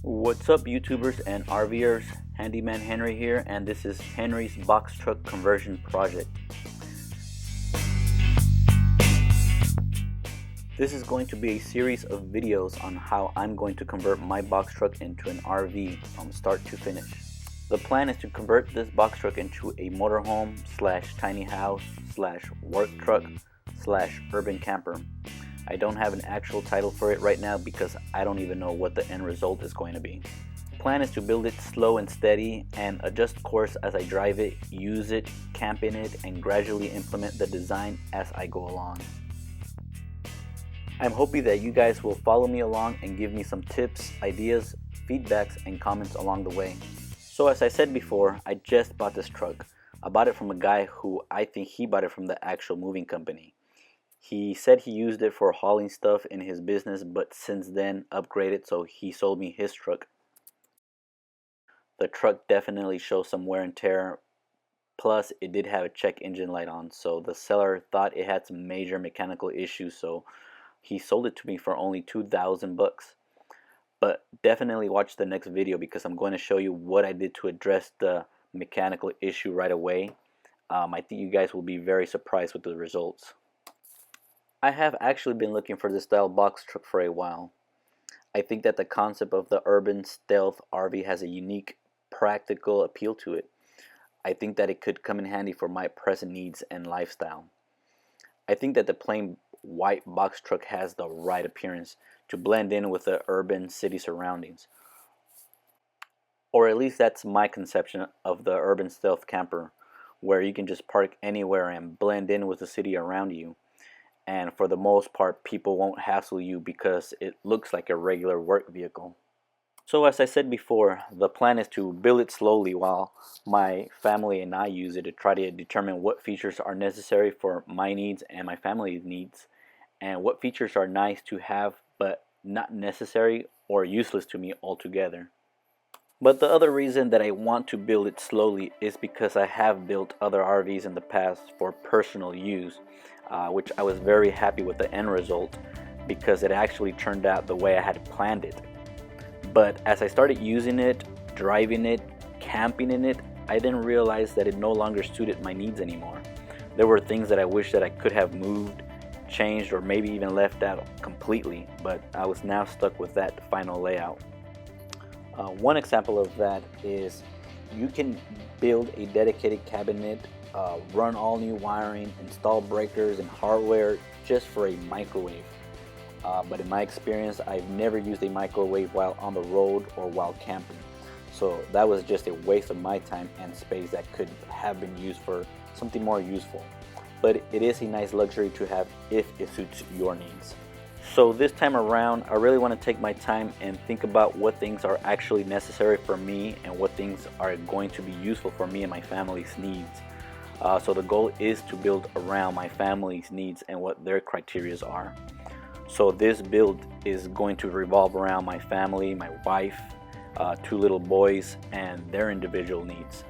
What's up, YouTubers and RVers? Handyman Henry here, and this is Henry's box truck conversion project. This is going to be a series of videos on how I'm going to convert my box truck into an RV from start to finish. The plan is to convert this box truck into a motorhome / tiny house / work truck / urban camper. I don't have an actual title for it right now because I don't even know what the end result is going to be. The plan is to build it slow and steady and adjust course as I drive it, use it, camp in it, and gradually implement the design as I go along. I'm hoping that you guys will follow me along and give me some tips, ideas, feedbacks, and comments along the way. So as I said before, I just bought this truck. I bought it from a guy who I think he bought it from the actual moving company. He said he used it for hauling stuff in his business, but since then upgraded, so he sold me his truck. The truck definitely shows some wear and tear, plus it did have a check engine light on, so the seller thought it had some major mechanical issues, so he sold it to me for only $2,000 bucks. But definitely watch the next video because I'm going to show you what I did to address the mechanical issue right away. I think you guys will be very surprised with the results. I have actually been looking for this style box truck for a while. I think that the concept of the urban stealth RV has a unique practical appeal to it. I think that it could come in handy for my present needs and lifestyle. I think that the plain white box truck has the right appearance to blend in with the urban city surroundings. Or at least that's my conception of the urban stealth camper, where you can just park anywhere and blend in with the city around you. And for the most part, people won't hassle you because it looks like a regular work vehicle. So as I said before, the plan is to build it slowly while my family and I use it to try to determine what features are necessary for my needs and my family's needs, and what features are nice to have but not necessary or useless to me altogether. But the other reason that I want to build it slowly is because I have built other RVs in the past for personal use, which I was very happy with the end result because it actually turned out the way I had planned it. But as I started using it, driving it, camping in it, I didn't realize that it no longer suited my needs anymore. There were things that I wish that I could have moved, changed, or maybe even left out completely, but I was now stuck with that final layout. One example of that is you can build a dedicated cabinet, run all new wiring, install breakers and hardware just for a microwave. But in my experience, I've never used a microwave while on the road or while camping. So that was just a waste of my time and space that could have been used for something more useful. But it is a nice luxury to have if it suits your needs. So this time around, I really want to take my time and think about what things are actually necessary for me and what things are going to be useful for me and my family's needs. So the goal is to build around my family's needs and what their criteria are. So this build is going to revolve around my family, my wife, 2 little boys, and their individual needs.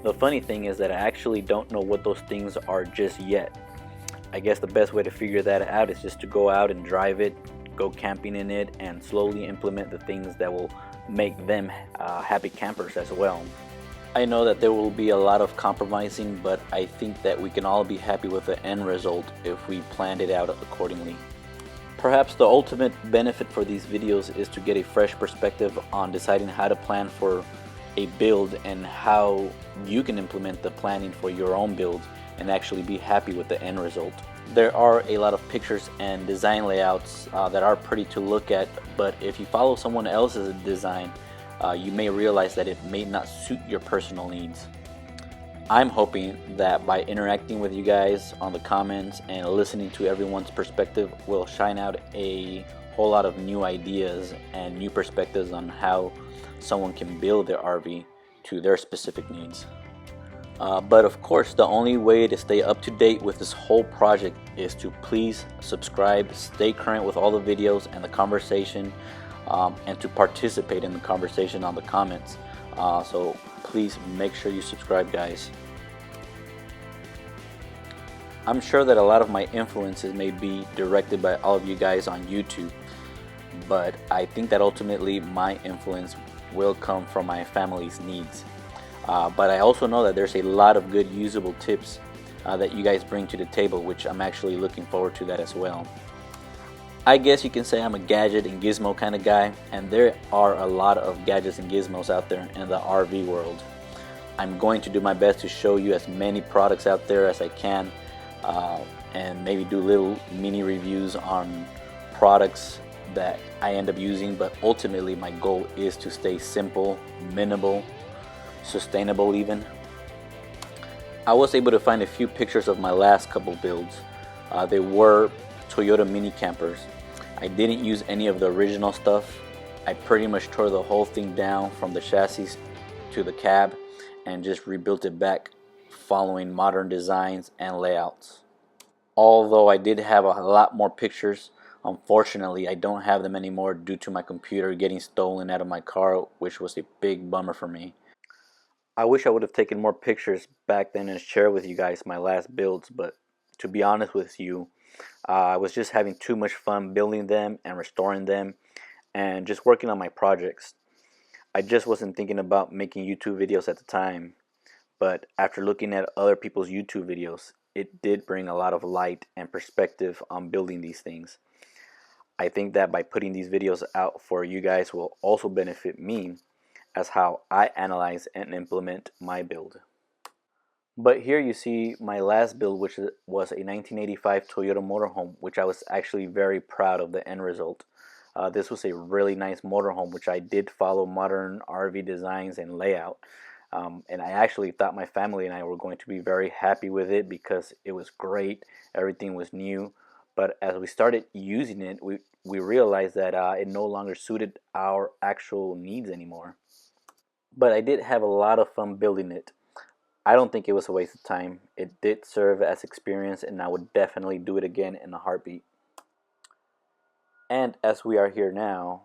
The funny thing is that I actually don't know what those things are just yet. I guess the best way to figure that out is just to go out and drive it, go camping in it, and slowly implement the things that will make them happy campers as well. I know that there will be a lot of compromising, but I think that we can all be happy with the end result if we planned it out accordingly. Perhaps the ultimate benefit for these videos is to get a fresh perspective on deciding how to plan for a build and how you can implement the planning for your own build and actually be happy with the end result. There are a lot of pictures and design layouts that are pretty to look at, but if you follow someone else's design, you may realize that it may not suit your personal needs. I'm hoping that by interacting with you guys on the comments and listening to everyone's perspective will shine out a whole lot of new ideas and new perspectives on how someone can build their RV to their specific needs. But of course, the only way to stay up to date with this whole project is to please subscribe, stay current with all the videos and the conversation, and to participate in the conversation on the comments. So please make sure you subscribe, guys. I'm sure that a lot of my influences may be directed by all of you guys on YouTube. but I think that ultimately my influence will come from my family's needs. But I also know that there's a lot of good usable tips that you guys bring to the table, which I'm actually looking forward to that as well. I guess you can say I'm a gadget and gizmo kind of guy, and there are a lot of gadgets and gizmos out there in the RV world. I'm going to do my best to show you as many products out there as I can, and maybe do little mini reviews on products that I end up using, but ultimately my goal is to stay simple, minimal, sustainable even. I was able to find a few pictures of my last couple builds. They were Toyota mini campers. I didn't use any of the original stuff. I pretty much tore the whole thing down from the chassis to the cab and just rebuilt it back following modern designs and layouts. Although I did have a lot more pictures, unfortunately I don't have them anymore due to my computer getting stolen out of my car, which was a big bummer for me. I wish I would have taken more pictures back then and shared with you guys my last builds, but to be honest with you, I was just having too much fun building them and restoring them and just working on my projects. I just wasn't thinking about making YouTube videos at the time, but after looking at other people's YouTube videos, it did bring a lot of light and perspective on building these things. I think that by putting these videos out for you guys will also benefit me as how I analyze and implement my build. But here you see my last build, which was a 1985 Toyota Motorhome, which I was actually very proud of the end result. This was a really nice motorhome, which I did follow modern RV designs and layout. And I actually thought my family and I were going to be very happy with it because it was great, everything was new. But as we started using it, we realized that it no longer suited our actual needs anymore. But I did have a lot of fun building it. I don't think it was a waste of time. It did serve as experience, and I would definitely do it again in a heartbeat. And as we are here now,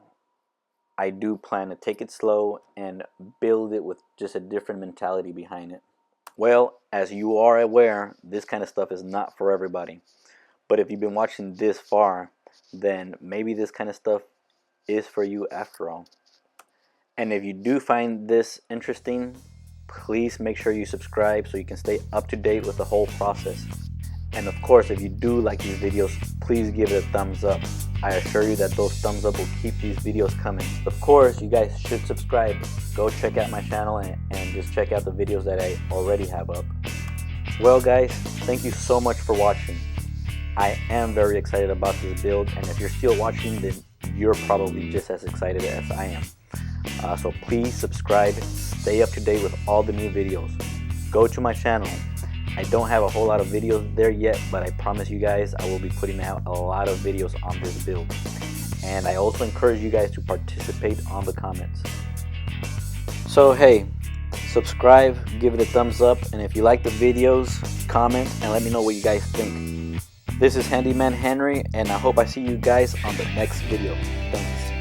I do plan to take it slow and build it with just a different mentality behind it. Well, as you are aware, this kind of stuff is not for everybody. But if you've been watching this far, then maybe this kind of stuff is for you after all. And if you do find this interesting, please make sure you subscribe so you can stay up to date with the whole process. And of course, if you do like these videos, please give it a thumbs up. I assure you that those thumbs up will keep these videos coming. Of course, you guys should subscribe. Go check out my channel and just check out the videos that I already have up. Well guys, thank you so much for watching. I am very excited about this build, and if you're still watching, then you're probably just as excited as I am. So please subscribe, stay up to date with all the new videos. Go to my channel. I don't have a whole lot of videos there yet, but I promise you guys I will be putting out a lot of videos on this build. And I also encourage you guys to participate on the comments. So hey, subscribe, give it a thumbs up, and if you like the videos, comment and let me know what you guys think. This is Handyman Henry, and I hope I see you guys on the next video. Thanks.